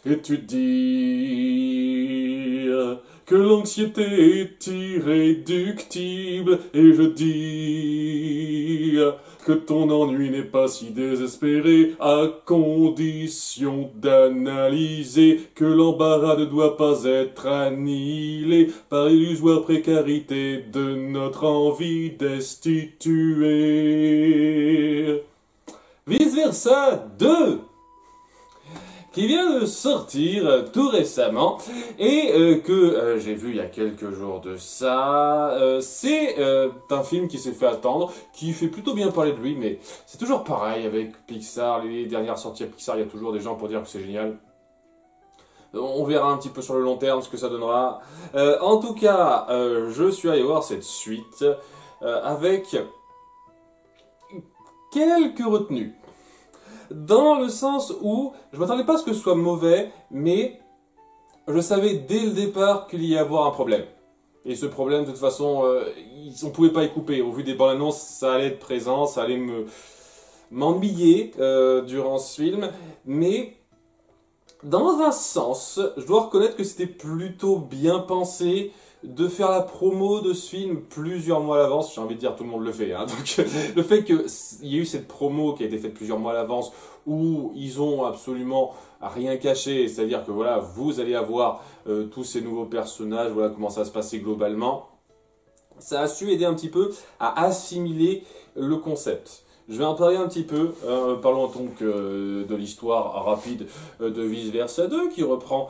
Et tu dis que l'anxiété est irréductible, et je dis que ton ennui n'est pas si désespéré, à condition d'analyser que l'embarras ne doit pas être annihilé par l'illusoire précarité de notre envie destituer. Vice versa 2 qui vient de sortir tout récemment et que j'ai vu il y a quelques jours de ça. C'est un film qui s'est fait attendre, qui fait plutôt bien parler de lui, mais c'est toujours pareil avec Pixar. Les dernières sorties à Pixar, il y a toujours des gens pour dire que c'est génial. On verra un petit peu sur le long terme ce que ça donnera. En tout cas, je suis allé voir cette suite avec quelques retenues. Dans le sens où je m'attendais pas à ce que ce soit mauvais, mais je savais dès le départ qu'il y allait avoir un problème. Et ce problème, de toute façon, on ne pouvait pas y couper. Au vu des bandes annonces, ça allait être présent, ça allait m'ennuyer durant ce film. Mais dans un sens, je dois reconnaître que c'était plutôt bien pensé de faire la promo de ce film plusieurs mois à l'avance. J'ai envie de dire, tout le monde le fait, hein. Donc le fait qu'il y ait eu cette promo qui a été faite plusieurs mois à l'avance, où ils ont absolument rien caché, c'est-à-dire que voilà, vous allez avoir tous ces nouveaux personnages, voilà comment ça va se passer globalement, ça a su aider un petit peu à assimiler le concept. Je vais en parler un petit peu, parlons donc de l'histoire rapide de Vice Versa 2 qui reprend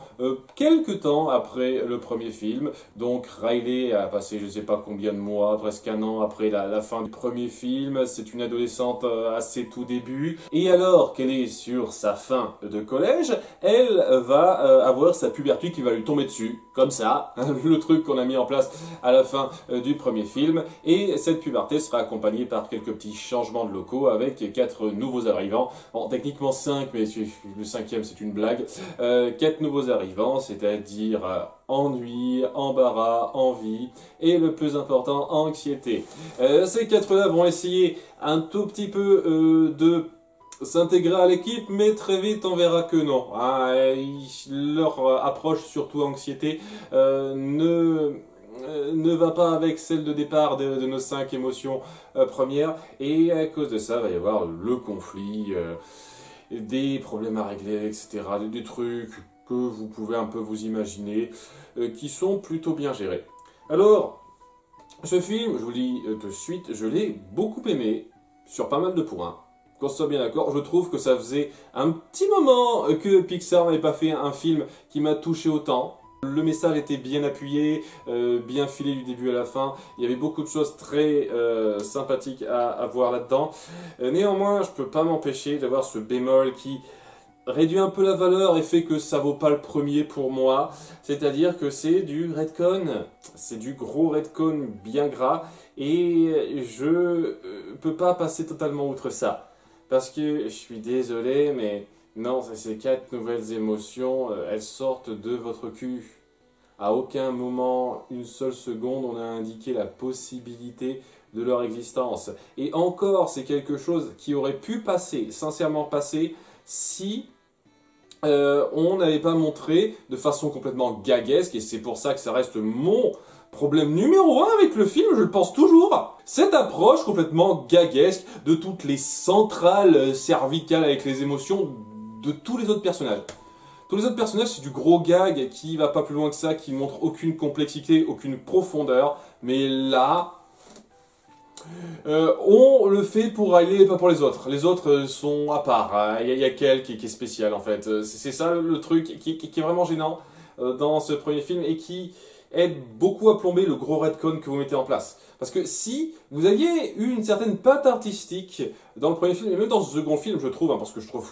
quelques temps après le premier film. Donc Riley a passé je ne sais pas combien de mois, presque un an après la fin du premier film. C'est une adolescente à ses tout débuts. Et alors qu'elle est sur sa fin de collège, elle va avoir sa puberté qui va lui tomber dessus, comme ça, le truc qu'on a mis en place à la fin du premier film. Et cette puberté sera accompagnée par quelques petits changements de locaux avec 4 nouveaux arrivants. Bon, techniquement 5, mais le 5e c'est une blague. 4 nouveaux arrivants, c'est-à-dire ennui, embarras, envie et le plus important, anxiété. Ces 4-là vont essayer un tout petit peu de s'intégrer à l'équipe, mais très vite on verra que non. Leur approche, surtout anxiété, ne va pas avec celle de départ de nos 5 émotions premières, et à cause de ça, il va y avoir le conflit, des problèmes à régler, etc. Des trucs que vous pouvez un peu vous imaginer, qui sont plutôt bien gérés. Alors, ce film, je vous le dis de suite, je l'ai beaucoup aimé, sur pas mal de points. Qu'on soit bien d'accord, je trouve que ça faisait un petit moment que Pixar n'avait pas fait un film qui m'a touché autant. Le message était bien appuyé, bien filé du début à la fin. Il y avait beaucoup de choses très sympathiques à voir là-dedans. Néanmoins, je peux pas m'empêcher d'avoir ce bémol qui réduit un peu la valeur et fait que ça vaut pas le premier pour moi. C'est-à-dire que c'est du retcon. C'est du gros retcon bien gras. Et je peux pas passer totalement outre ça. Parce que je suis désolé, mais non, ces 4 nouvelles émotions, elles sortent de votre cul. À aucun moment, une seule seconde, on a indiqué la possibilité de leur existence. Et encore, c'est quelque chose qui aurait pu passer, sincèrement passer, si on n'avait pas montré de façon complètement gaguesque, et c'est pour ça que ça reste mon problème numéro 1 avec le film, je le pense toujours, cette approche complètement gaguesque de toutes les centrales cervicales avec les émotions de tous les autres personnages. Tous les autres personnages, c'est du gros gag qui va pas plus loin que ça, qui montre aucune complexité, aucune profondeur, mais là, on le fait pour Riley et pas pour les autres. Les autres sont à part. Il y a qu'elle qui est spéciale en fait. C'est ça le truc qui est vraiment gênant dans ce premier film et qui aide beaucoup à plomber le gros retcon que vous mettez en place. Parce que si vous aviez eu une certaine patte artistique dans le premier film, et même dans ce second film, je trouve, hein, parce que je trouve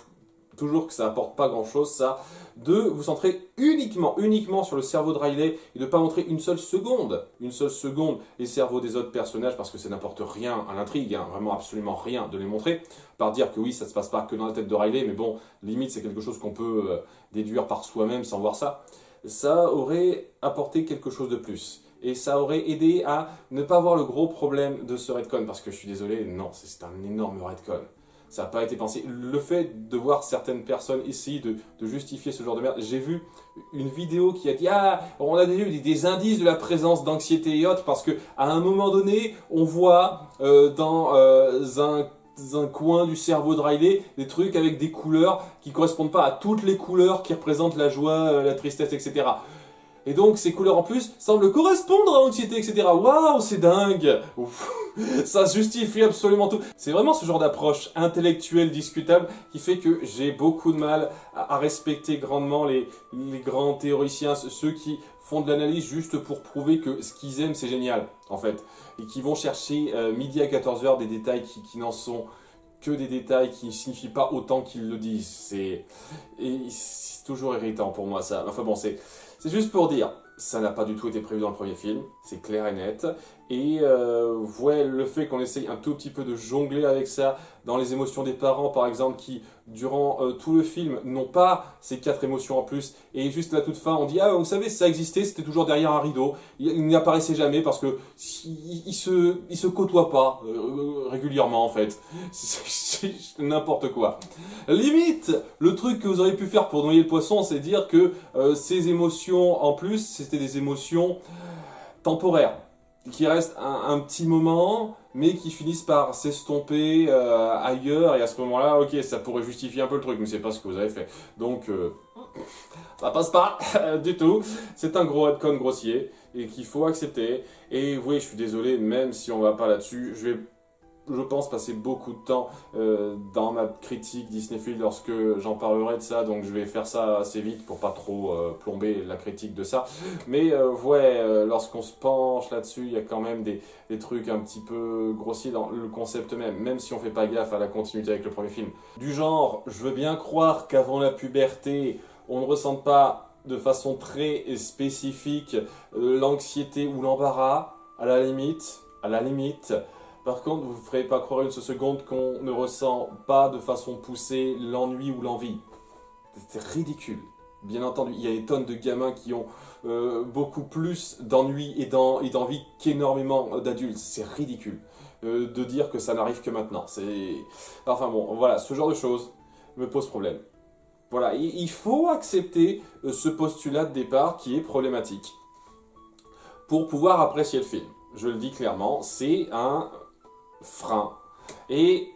toujours que ça apporte pas grand chose, ça, de vous centrer uniquement sur le cerveau de Riley et de pas montrer une seule seconde les cerveaux des autres personnages, parce que ça n'apporte rien à l'intrigue, hein, vraiment absolument rien de les montrer, par dire que oui, ça se passe pas que dans la tête de Riley, mais bon, limite c'est quelque chose qu'on peut déduire par soi-même sans voir ça. Ça aurait apporté quelque chose de plus. Et ça aurait aidé à ne pas avoir le gros problème de ce retcon, parce que je suis désolé, non, c'est un énorme retcon. Ça n'a pas été pensé. Le fait de voir certaines personnes essayer de justifier ce genre de merde. J'ai vu une vidéo qui a dit « Ah, on a déjà eu des indices de la présence d'anxiété et autres parce qu'à un moment donné, on voit dans un coin du cerveau de Riley des trucs avec des couleurs qui ne correspondent pas à toutes les couleurs qui représentent la joie, la tristesse, etc. » Et donc, ces couleurs en plus semblent correspondre à l'anxiété, etc. Waouh, c'est dingue! Ouf. Ça justifie absolument tout. C'est vraiment ce genre d'approche intellectuelle discutable qui fait que j'ai beaucoup de mal à respecter grandement les grands théoriciens, ceux qui font de l'analyse juste pour prouver que ce qu'ils aiment, c'est génial, en fait. Et qui vont chercher midi à 14h des détails qui n'en sont que des détails qui ne signifient pas autant qu'ils le disent. C'est toujours irritant pour moi, ça. Enfin bon, c'est juste pour dire, ça n'a pas du tout été prévu dans le premier film, c'est clair et net. Et ouais, le fait qu'on essaye un tout petit peu de jongler avec ça, dans les émotions des parents par exemple, qui durant tout le film n'ont pas ces 4 émotions en plus, et juste à la toute fin on dit « Ah, vous savez, ça existait, c'était toujours derrière un rideau, il n'apparaissait jamais parce que il se côtoie pas régulièrement en fait. » C'est n'importe quoi. Limite, le truc que vous auriez pu faire pour noyer le poisson, c'est dire que ces émotions en plus, c'était des émotions temporaires, qui restent un petit moment, mais qui finissent par s'estomper ailleurs, et à ce moment-là, ok, ça pourrait justifier un peu le truc, mais c'est pas ce que vous avez fait. Donc, ça passe pas du tout. C'est un gros retcon grossier, et qu'il faut accepter. Et oui, je suis désolé, même si on va pas là-dessus, je pense passer beaucoup de temps dans ma critique Disneyfield lorsque j'en parlerai de ça, donc je vais faire ça assez vite pour pas trop plomber la critique de ça. Mais ouais, lorsqu'on se penche là-dessus, il y a quand même des trucs un petit peu grossiers dans le concept même si on fait pas gaffe à la continuité avec le premier film. Du genre, je veux bien croire qu'avant la puberté, on ne ressente pas de façon très spécifique l'anxiété ou l'embarras, à la limite. Par contre, vous ne ferez pas croire une seconde qu'on ne ressent pas de façon poussée l'ennui ou l'envie. C'est ridicule. Bien entendu, il y a des tonnes de gamins qui ont beaucoup plus d'ennui et d'envie qu'énormément d'adultes. C'est ridicule de dire que ça n'arrive que maintenant. Enfin bon, voilà, ce genre de choses me pose problème. Voilà, il faut accepter ce postulat de départ qui est problématique pour pouvoir apprécier le film. Je le dis clairement, c'est un frein. Et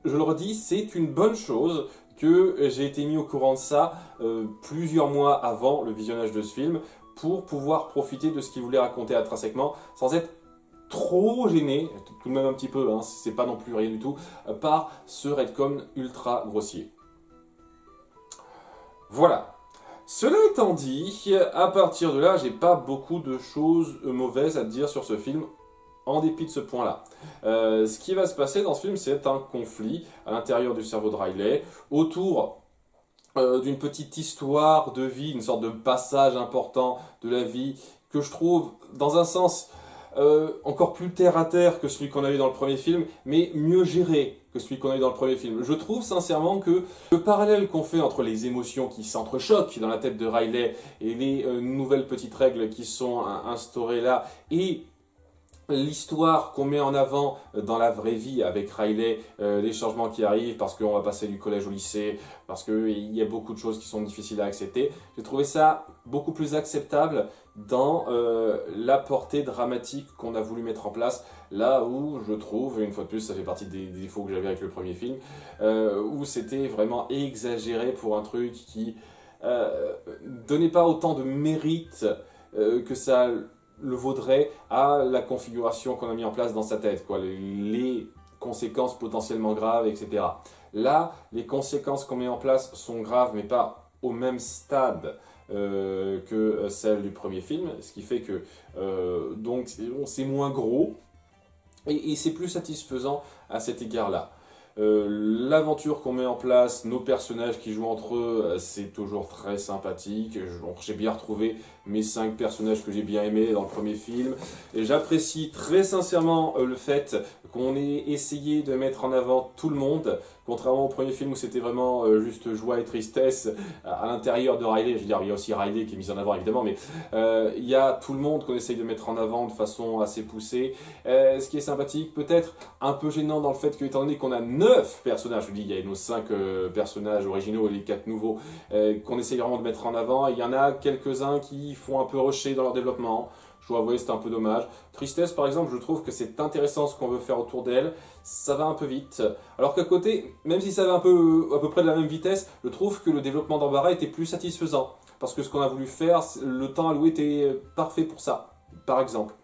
je le redis, c'est une bonne chose que j'ai été mis au courant de ça plusieurs mois avant le visionnage de ce film pour pouvoir profiter de ce qu'il voulait raconter intrinsèquement sans être trop gêné, tout de même un petit peu, hein, c'est pas non plus rien du tout, par ce retcon ultra grossier. Voilà. Cela étant dit, à partir de là, j'ai pas beaucoup de choses mauvaises à dire sur ce film, en dépit de ce point-là. Ce qui va se passer dans ce film, c'est un conflit à l'intérieur du cerveau de Riley, autour d'une petite histoire de vie, une sorte de passage important de la vie, que je trouve, dans un sens, encore plus terre-à-terre que celui qu'on a eu dans le premier film, mais mieux géré que celui qu'on a eu dans le premier film. Je trouve sincèrement que le parallèle qu'on fait entre les émotions qui s'entrechoquent dans la tête de Riley et les nouvelles petites règles qui sont instaurées là, et l'histoire qu'on met en avant dans la vraie vie avec Riley, les changements qui arrivent parce qu'on va passer du collège au lycée, parce qu'il y a beaucoup de choses qui sont difficiles à accepter. J'ai trouvé ça beaucoup plus acceptable dans la portée dramatique qu'on a voulu mettre en place, là où je trouve, une fois de plus, ça fait partie des défauts que j'avais avec le premier film, où c'était vraiment exagéré pour un truc qui donnait pas autant de mérite que ça le vaudrait à la configuration qu'on a mis en place dans sa tête, quoi, les conséquences potentiellement graves, etc. Là, les conséquences qu'on met en place sont graves, mais pas au même stade que celles du premier film, ce qui fait que donc c'est moins gros et c'est plus satisfaisant à cet égard-là. L'aventure qu'on met en place, nos personnages qui jouent entre eux, c'est toujours très sympathique. J'ai bien retrouvé mes 5 personnages que j'ai bien aimés dans le premier film. Et j'apprécie très sincèrement le fait qu'on ait essayé de mettre en avant tout le monde, contrairement au premier film où c'était vraiment juste joie et tristesse à l'intérieur de Riley. Je veux dire, il y a aussi Riley qui est mis en avant évidemment, mais il y a tout le monde qu'on essaye de mettre en avant de façon assez poussée. Ce qui est sympathique, peut-être un peu gênant dans le fait que, étant donné qu'on a 9 personnages, je vous dis, il y a nos 5 personnages originaux et les 4 nouveaux qu'on essaye vraiment de mettre en avant. Il y en a quelques-uns qui font un peu rusher dans leur développement. Je dois avouer, c'est un peu dommage. Tristesse, par exemple, je trouve que c'est intéressant ce qu'on veut faire autour d'elle. Ça va un peu vite. Alors qu'à côté, même si ça va à peu près de la même vitesse, je trouve que le développement d'Ambarah était plus satisfaisant. Parce que ce qu'on a voulu faire, le temps alloué était parfait pour ça, par exemple.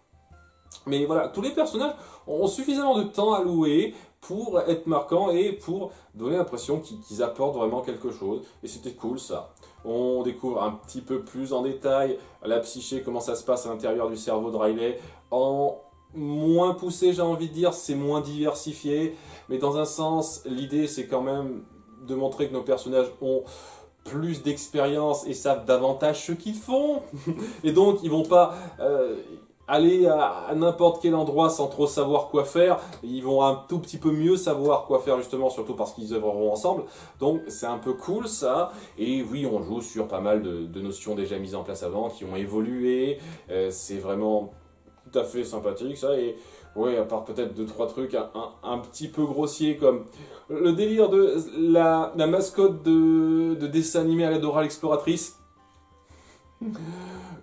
Mais voilà, tous les personnages ont suffisamment de temps alloué pour être marquants et pour donner l'impression qu'ils apportent vraiment quelque chose. Et c'était cool ça. On découvre un petit peu plus en détail la psyché, comment ça se passe à l'intérieur du cerveau de Riley, en moins poussé, j'ai envie de dire, c'est moins diversifié, mais dans un sens, l'idée c'est quand même de montrer que nos personnages ont plus d'expérience et savent davantage ce qu'ils font, et donc ils vont pas aller à n'importe quel endroit sans trop savoir quoi faire. Ils vont un tout petit peu mieux savoir quoi faire justement, surtout parce qu'ils œuvreront ensemble. Donc c'est un peu cool ça. Et oui, on joue sur pas mal de notions déjà mises en place avant, qui ont évolué. C'est vraiment tout à fait sympathique ça. Et ouais, à part peut-être 2-3 trucs un petit peu grossiers, comme le délire de la mascotte de dessin animé à la Dora l'exploratrice,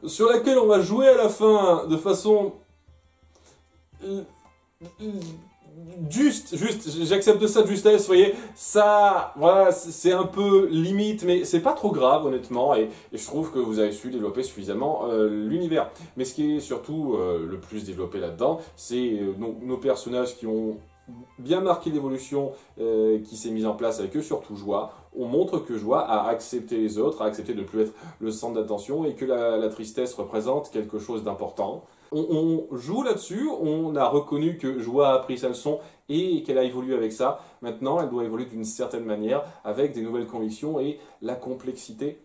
sur laquelle on va jouer à la fin de façon juste, j'accepte ça de justesse, vous voyez, ça, voilà, c'est un peu limite, mais c'est pas trop grave, honnêtement, et je trouve que vous avez su développer suffisamment l'univers. Mais ce qui est surtout le plus développé là-dedans, c'est nos personnages qui ont bien marqué l'évolution qui s'est mise en place avec eux, surtout Joie. On montre que Joie a accepté les autres, a accepté de ne plus être le centre d'attention et que la tristesse représente quelque chose d'important. On joue là-dessus, on a reconnu que Joie a appris sa leçon et qu'elle a évolué avec ça. Maintenant, elle doit évoluer d'une certaine manière avec des nouvelles convictions et la complexité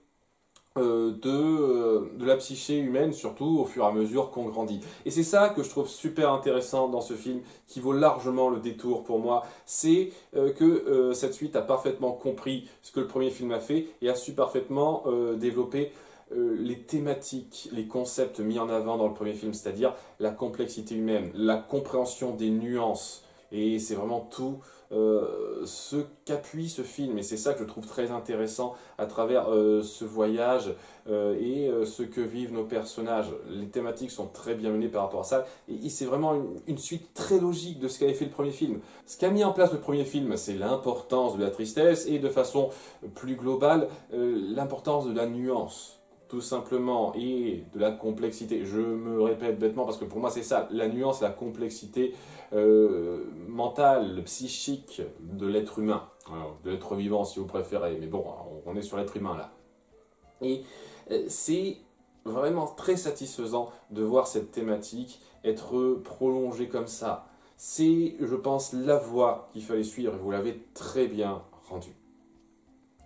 de la psyché humaine, surtout au fur et à mesure qu'on grandit. Et c'est ça que je trouve super intéressant dans ce film, qui vaut largement le détour pour moi, c'est que cette suite a parfaitement compris ce que le premier film a fait et a su parfaitement développer les thématiques, les concepts mis en avant dans le premier film, c'est-à-dire la complexité humaine, la compréhension des nuances. Et c'est vraiment tout ce qu'appuie ce film. Et c'est ça que je trouve très intéressant à travers ce voyage et ce que vivent nos personnages. Les thématiques sont très bien menées par rapport à ça. Et c'est vraiment une suite très logique de ce qu'avait fait le premier film. Ce qu'a mis en place le premier film, c'est l'importance de la tristesse et de façon plus globale, l'importance de la nuance, tout simplement, et de la complexité. Je me répète bêtement parce que pour moi c'est ça, la nuance, la complexité mentale, psychique de l'être humain, de l'être vivant si vous préférez, mais bon, on est sur l'être humain là. Et c'est vraiment très satisfaisant de voir cette thématique être prolongée comme ça. C'est, je pense, la voie qu'il fallait suivre et vous l'avez très bien rendue.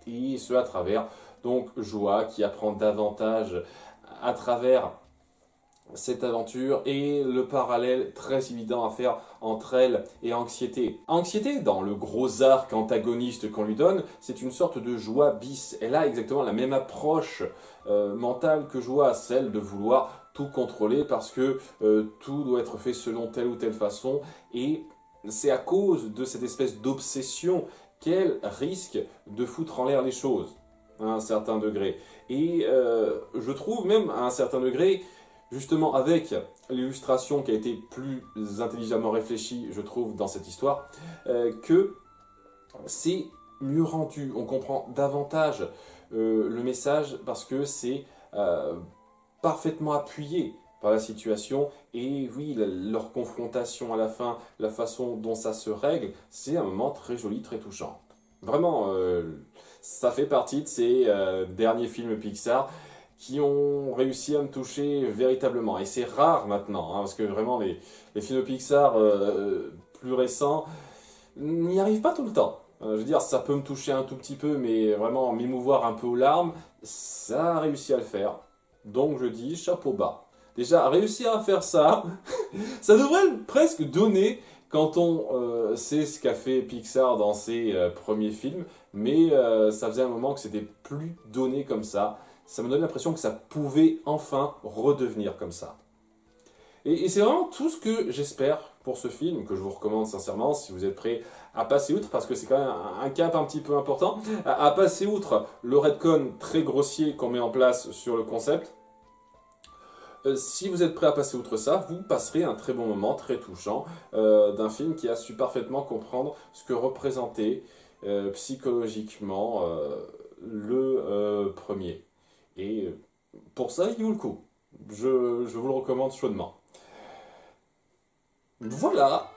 Et ce à travers donc Joie qui apprend davantage à travers cette aventure et le parallèle très évident à faire entre elle et Anxiété. Anxiété, dans le gros arc antagoniste qu'on lui donne, c'est une sorte de Joie bis. Elle a exactement la même approche mentale que Joie, celle de vouloir tout contrôler parce que tout doit être fait selon telle ou telle façon, et c'est à cause de cette espèce d'obsession qu'elle risque de foutre en l'air les choses à un certain degré. Et je trouve même à un certain degré, justement avec l'illustration qui a été plus intelligemment réfléchie, je trouve, dans cette histoire, que c'est mieux rendu. On comprend davantage le message parce que c'est parfaitement appuyé par la situation. Et oui, leur confrontation à la fin, la façon dont ça se règle, c'est un moment très joli, très touchant. Vraiment, ça fait partie de ces derniers films Pixar qui ont réussi à me toucher véritablement. Et c'est rare maintenant, hein, parce que vraiment les films Pixar plus récents n'y arrivent pas tout le temps. Je veux dire, ça peut me toucher un tout petit peu, mais vraiment m'émouvoir un peu aux larmes, ça a réussi à le faire. Donc je dis chapeau bas. Déjà, réussir à faire ça, ça devrait presque donner quand on sait ce qu'a fait Pixar dans ses premiers films, mais ça faisait un moment que c'était plus donné comme ça. Ça me donne l'impression que ça pouvait enfin redevenir comme ça. Et c'est vraiment tout ce que j'espère pour ce film, que je vous recommande sincèrement si vous êtes prêts à passer outre, parce que c'est quand même un cap un petit peu important, à passer outre le retcon très grossier qu'on met en place sur le concept. Si vous êtes prêt à passer outre ça, vous passerez un très bon moment, très touchant, d'un film qui a su parfaitement comprendre ce que représentait psychologiquement le premier. Et pour ça, il vaut le coup. Je vous le recommande chaudement. Voilà,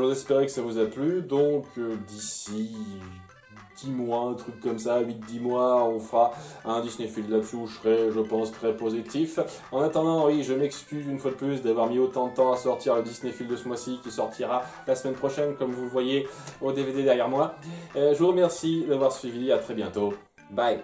j'espérais que ça vous a plu. Donc d'ici 10 mois, un truc comme ça, 8-10 mois, on fera un Disney Field là-dessus où je serai, je pense, très positif. En attendant, oui, je m'excuse une fois de plus d'avoir mis autant de temps à sortir le Disney Field de ce mois-ci, qui sortira la semaine prochaine, comme vous le voyez au DVD derrière moi. Je vous remercie d'avoir suivi, à très bientôt. Bye.